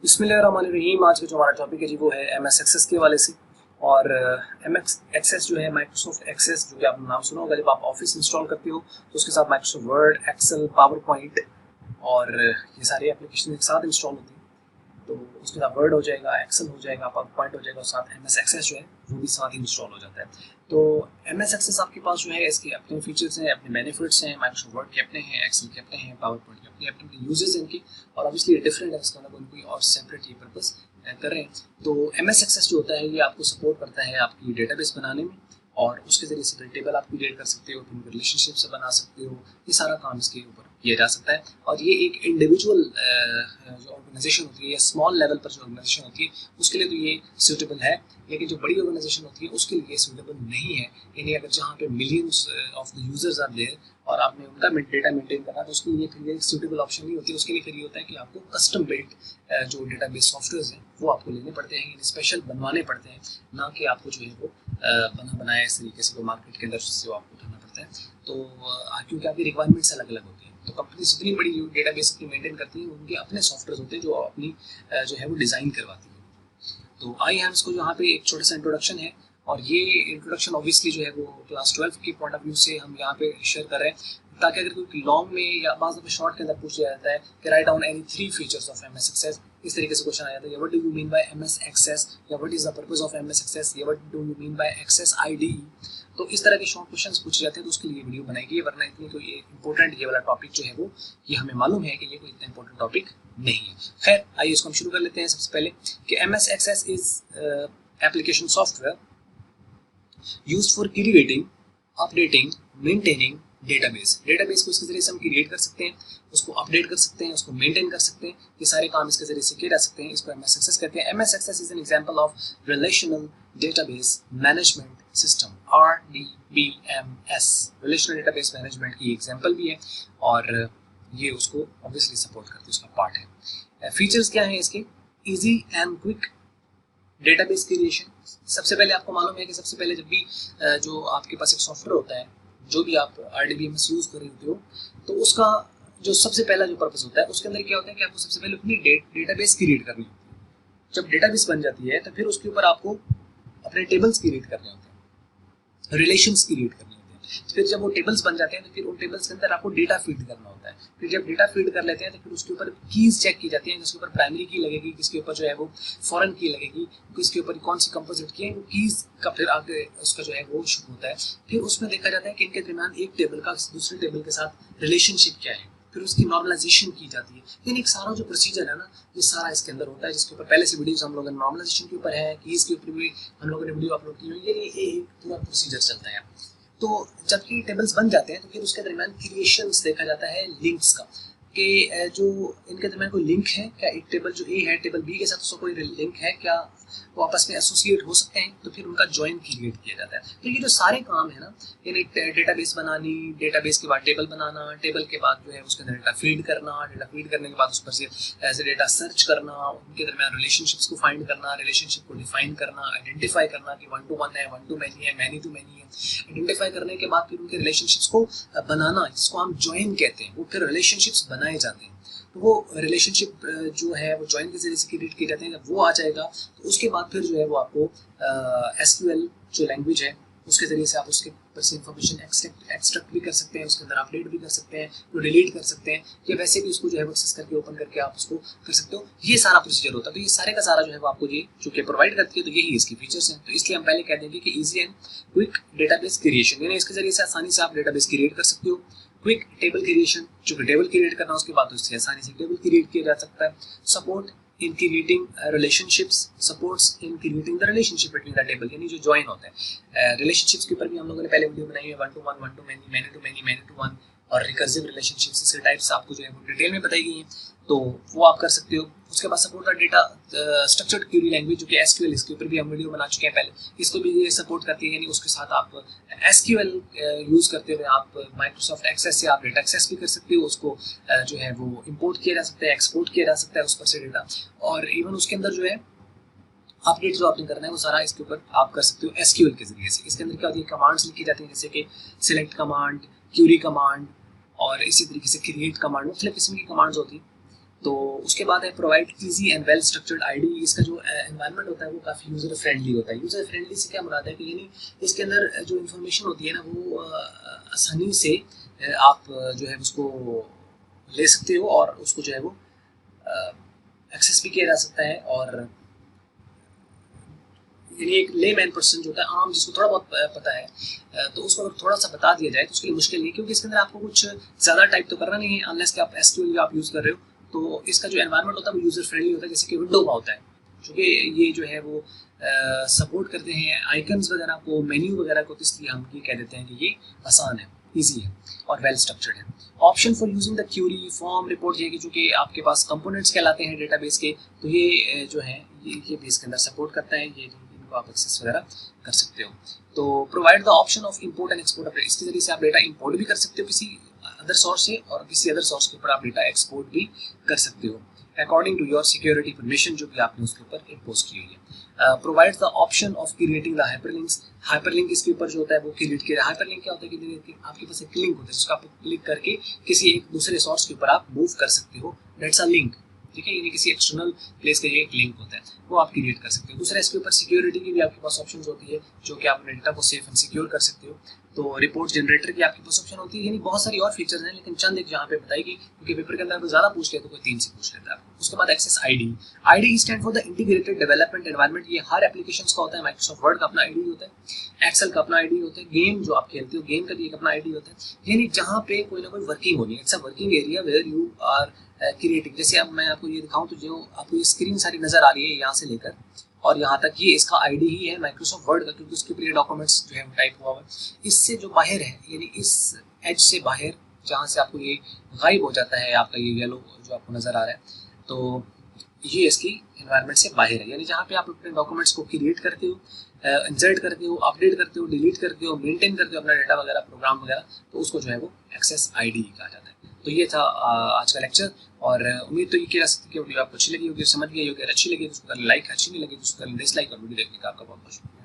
बिस्मिल्लाहिर्रहमानिर्रहीम। आज का जो हमारा टॉपिक है जी वो है एम एस एक्सेस के हवाले से। और एम एस एक्सेस जो है माइक्रोसॉफ्ट एक्सेस, जो कि आपने नाम सुना होगा। जब आप ऑफिस इंस्टॉल करते हो तो उसके साथ Microsoft Word, Excel, PowerPoint और ये सारी एप्लीकेशन एक साथ इंस्टॉल होती है। तो उसके साथ वर्ड हो जाएगा, एक्सेल हो जाएगा, पावर पॉइंट हो जाएगा और साथ एम एस एक्सेस जो है वो भी साथ ही इंस्टॉल हो जाता है। तो एम एस एक्सेस आपके पास जो है इसके अपने फीचर्स हैं, अपने बेनिफिट्स हैं। माइक्रोसॉफ्ट वर्ड के अपने हैं, एक्सेल के अपने हैं, पावर पॉइंट के अपने अपने यूजेस हैं इनके। और ऑब्वियसली डिफरेंट है, इसका मतलब कोई और सेपरेट ये पर्पस कर रहे हैं। तो एम एस एक्सेस जो होता है ये आपको सपोर्ट करता है आपकी डेटाबेस बनाने में, और उसके जरिए से टेबल आप क्रिएट कर सकते हो, फिर रिलेशनशिप से बना सकते हो। ये सारा काम इसके ऊपर किया जा सकता है। और ये एक इंडिविजुअल जो ऑर्गेनाइजेशन होती है या स्मॉल लेवल पर जो ऑर्गेनाइजेशन होती है उसके लिए तो ये सूटेबल है, लेकिन जो बड़ी ऑर्गेनाइजेशन होती है उसके लिए सूटेबल नहीं है। यानी अगर जहाँ पे millions of the users are there और आपने उनका डेटा मेंटेन करना, तो उसके लिए फिर ये सूटेबल ऑप्शन नहीं होती। उसके लिए फिर ये होता है कि आपको कस्टम बिल्ट जो डेटाबेस सॉफ्टवेयर हैं वो आपको लेने पड़ते हैं, स्पेशल बनवाने पड़ते हैं, ना कि आपको जो है वो बना बनाया इस तरीके से वो मार्केट के अंदर से आपको उठाना पड़ता है। तो क्योंकि आपकी रिक्वायरमेंट्स अलग अलग होती हैं, तो कंपनी जितनी बड़ी डेटाबेस अपनी मेंटेन करती है उनके अपने सॉफ्टवेयर होते हैं जो अपनी जो है वो डिज़ाइन करवाती है। तो आई हम इसको यहाँ पे एक छोटा सा इंट्रोडक्शन है, और ये इंट्रोडक्शन ऑब्वियसली जो है वो क्लास 12 के पॉइंट ऑफ व्यू से हम यहाँ पे शेयर कर रहे हैं, ताकि अगर कोई लॉन्ग में या बाज़ दफ़ा शॉर्ट के अंदर पूछ लिया जाता है कि right down any 3 features of M S access, इस तरीके से क्वेश्चन आ जाता है, what do you mean by M S access, या what is the purpose of M S access, या what do you mean by access ID. तो इस तरह के शॉर्ट क्वेश्चंस पूछे जाते हैं, तो उसके लिए वीडियो बनाई गई है। वरना इतनी कोई इंपॉर्टेंट ये वाला टॉपिक जो है वो ये हमें मालूम है कि ये कोई इतना इंपॉर्टेंट टॉपिक नहीं है। खैर आइए इसको हम शुरू कर लेते हैं। सबसे पहले कि M S access is application software used for creating, updating, maintaining database. Database को इसके जरिए से हम क्रिएट कर सकते हैं, उसको अपडेट कर सकते हैं, उसको मेंटेन कर सकते हैं। ये सारे काम इसके जरिए से किए जा सकते हैं। इसको एमएस एक्सेस कहते हैं। MS access is an example of relational database management system, RDBMS। Relational database management की एग्जांपल भी है, और ये उसको ऑब्वियसली सपोर्ट करती है, उसका पार्ट है। फीचर्स क्या है इसके? Easy and quick database creation. सबसे पहले आपको मालूम है कि सबसे पहले जब भी जो आपके पास एक सॉफ्टवेयर होता है, जो भी आप RDBMS यूज कर रहे होते हो, तो उसका जो सबसे पहला जो पर्पस होता है उसके अंदर क्या होता है कि आपको सबसे पहले अपनी डेटाबेस क्रिएट करनी होती है। जब डेटाबेस बन जाती है तो फिर उसके ऊपर आपको अपने टेबल्स क्रिएट करने होते हैं, रिलेशंस क्रिएट करने होते हैं। फिर जब वो टेबल्स बन जाते हैं तो फिर उन टेबल्स के अंदर आपको डेटा फीड करना होता है। फिर जब डेटा फीड कर लेते हैं तो फिर उसके ऊपर कीज चेक की जाती हैं, जिसके ऊपर प्राइमरी की लगेगी, किसके ऊपर जो है वो फॉरेन की लगेगी, किसके ऊपर कौन सी कंपोजिट की है, वो कीज का फिर आगे उसका जो है वो शुरू होता है। फिर उसमें देखा जाता है कि इनके दरमियान एक टेबल का दूसरे टेबल के साथ रिलेशनशिप क्या है, फिर उसकी नॉर्मलाइजेशन की जाती है। लेकिन एक सारा जो प्रोसीजर है ना, ये सारा इसके अंदर होता है, जिसके ऊपर पहले से वीडियोस हम लोगों ने नॉर्मलाइजेशन के ऊपर है, कीज के ऊपर भी हम लोगों ने वीडियो अपलोड की हुई है। ये एक पूरा प्रोसीजर चलता है। तो जबकि टेबल्स बन जाते हैं तो फिर उसके दरमियान क्रिएशंस देखा जाता है, लिंक्स का, कि जो इनके दरमियान कोई लिंक है क्या, एक टेबल जो ए है टेबल बी के साथ उसका कोई लिंक है क्या, वो आपस में एसोसिएट हो सकते हैं, तो फिर उनका जॉइन क्रिएट किया जाता है। तो ये जो सारे काम है ना, यानी डेटाबेस बनानी, डेटाबेस के बाद टेबल बनाना, टेबल के बाद जो है उसके अंदर डेटा फीड करना, डेटा फीड करने के बाद उस पर से ऐसे डेटा सर्च करना, उनके दरमियान रिलेशनशिप्स को फाइंड करना, रिलेशनशिप को डिफाइन करना, आइडेंटिफाई करना कि 1 to 1 है, 1 to many है, many to many है। आइडेंटिफाई करने के बाद फिर उनके रिलेशनशिप्स को बनाना, जिसको हम जॉइन कहते हैं, वो फिर रिलेशनशिप्स बनाए जाते हैं। तो वो रिलेशनशिप जो है वो जॉइन के जरिए से क्रिएट किए जाते हैं। जब वो आ जाएगा तो उसके बाद फिर जो है वो आपको SQL जो लैंग्वेज है उसके जरिए से आप उसके ऊपर से इंफॉर्मेशन एक्सट्रैक्ट भी कर सकते हैं, उसके अंदर अपडेट भी कर सकते हैं, वो डिलीट कर सकते हैं, या वैसे भी उसको जो है एक्सेस करके ओपन करके आप उसको कर सकते हो। ये सारा प्रोसीजर होता है। तो ये सारे का सारा जो है वो आपको ये जो कि प्रोवाइड करती है, तो यही इसकी फीचर्स हैं। तो इसलिए हम पहले कह देंगे कि easy and quick database creation, यानी इसके जरिए से आसानी से आप डेटाबेस क्रिएट कर सकते हो। क्विक टेबल क्रिएशन, चूंकि टेबल क्रिएट करना उसके बाद उससे आसानी से टेबल क्रिएट किया जा सकता है। Support in creating relationships, supports in creating the relationship between the table, यानी जो जॉइन होता है। रिलेशनशिप्स के ऊपर भी हम लोगों ने पहले वीडियो बनाई है, 1 to 1, 1 to many, many to many, many to one, और रिकर्सिव रिलेशनशिप्स, इसके टाइप्स आपको जो है वो डिटेल में बताई गई हैं, तो वो आप कर सकते हो। उसके बाद support the data structured query language जो कि SQL, इसके ऊपर भी हम वीडियो बना चुके हैं पहले, इसको भी ये सपोर्ट करती है। यानी उसके साथ आप SQL यूज़ करते हुए आप माइक्रोसॉफ्ट एक्सेस से आप डेटा एक्सेस भी कर सकते हो, उसको जो है वो इंपोर्ट किया जा सकता है, एक्सपोर्ट किया जा सकता है उस पर से डेटा, और इवन उसके अंदर जो है अपडेट जो आपने करना है वो सारा इसके ऊपर आप कर सकते हो SQL के जरिए से। इसके अंदर क्या होती है, कमांड्स लिखी जाती हैं, जैसे कि सिलेक्ट कमांड, क्यूरी कमांड, और इसी तरीके से क्रिएट कमांड, मुख्तलिफ किस्म की कमांड्स होती हैं। तो उसके बाद है provide easy and well structured ID. इसका जो एनवायरनमेंट होता है वो काफ़ी यूज़र फ्रेंडली होता है। यूज़र फ्रेंडली से क्या मुराद है कि यानी इसके अंदर जो इन्फॉर्मेशन होती है ना वो आसानी से आप जो है उसको ले सकते हो और उसको जो है वो एक्सेस भी किया जा सकता है। और यानी एक ले मैन पर्सन जो होता है, आम जिसको थोड़ा बहुत पता है, तो उसको अगर थोड़ा सा बता दिया जाए तो उसके लिए मुश्किल नहीं है, क्योंकि इसके अंदर आपको कुछ ज़्यादा टाइप तो करना नहीं है अनलेस कि आप एसक्यूएल आप यूज़ कर रहे हो। तो इसका जो एनवायरनमेंट होता है वो यूज़र फ्रेंडली होता है, जैसे कि विंडो का होता है, क्योंकि ये जो है वो सपोर्ट करते हैं आइकन्स वगैरह को, मेन्यू वगैरह को, तो इसलिए हम ये कह देते हैं कि ये आसान है, ईजी है और वेल स्ट्रक्चर्ड है। Option for using the query form report ये कि जो कि आपके पास कंपोनेंट्स कहलाते हैं डेटाबेस के, तो ये जो है ये बेस के अंदर सपोर्ट करता है, ये इनको आप एक्सेस वगैरह कर सकते हो। तो provide the option of import and export update, इसके जरिए से आप डेटा इंपोर्ट भी कर सकते हो किसी अदर सोर्स से, और किसी अदर सोर्स के ऊपर आप डेटा एक्सपोर्ट भी कर सकते हो according to your security permission जो भी आपने उसके ऊपर इम्पोज की हुई है। Provides the option of creating the hyperlinks, hyperlink इसके ऊपर जो होता है वो क्रिएट किया। हाइपरलिंक क्या होता है कि आपके पास एक लिंक होता है जिसको आप क्लिक करके किसी एक दूसरे सोर्स के ऊपर आप मूव कर सकते हो, दैट्स अ लिंक, ठीक है, यानी किसी एक्सटर्नल प्लेस का ये एक लिंक होता है, वो आप क्रिएट कर सकते हो। दूसरा इसके ऊपर सिक्योरिटी की भी आपके पास ऑप्शंस होती है जो कि आप अपने डेटा को सेफ एंड सिक्योर कर सकते हो। तो रिपोर्ट जनरेटर की आपके पास ऑप्शन होती है, यानी बहुत सारी और फीचर्स हैं, लेकिन चंद एक जहाँ पे बताएगी, क्योंकि पेपर के अंदर कोई ज़्यादा पूछ लेता तो कोई 3 से पूछ लेता है। उसके बाद access ID, ID stand for the integrated development environment, ये हर एप्लीकेशंस का होता है। माइक्रोसॉफ्ट वर्ड का अपना आईडी होता है, एक्सेल का अपना आईडी होता है, गेम जो आप खेलते हो गेम का भी एक अपना आईडी होता है, यानी जहाँ पे कोई ना कोई वर्किंग होनी है, it's a working area where you are creating. जैसे अब मैं आपको ये दिखाऊं तो जो आपको ये स्क्रीन सारी नजर आ रही है यहाँ से लेकर और यहाँ तक, ये इसका आईडी ही है माइक्रोसॉफ्ट वर्ड का, क्योंकि उसके ऊपर ये डॉक्यूमेंट्स जो है वो टाइप हुआ हुआ है। इससे जो बाहर है, यानी इस एज से बाहर जहाँ से आपको ये गायब हो जाता है आपका ये येलो जो आपको नज़र आ रहा है, तो ये इसकी एनवायरनमेंट से बाहर है, यानी जहाँ पे आप अपने डॉक्यूमेंट्स को क्रिएट करते हो, इंसर्ट करते हो, अपडेट करते हो, डिलीट करते हो, मेंटेन करते हो अपना डेटा वगैरह, प्रोग्राम वगैरह, तो उसको जो है वो एक्सेस आईडी कहा जाता है। तो ये था आज का लेक्चर, और उम्मीद तो ये किया जा सकती है कि वीडियो आपको अच्छी लगी होगी, समझ गई होगी। अगर अच्छी लगी तो उसको लाइक, अच्छी नहीं लगी तो उसको डिसलाइक, और वीडियो देखने का आपका बहुत बहुत शुक्रिया।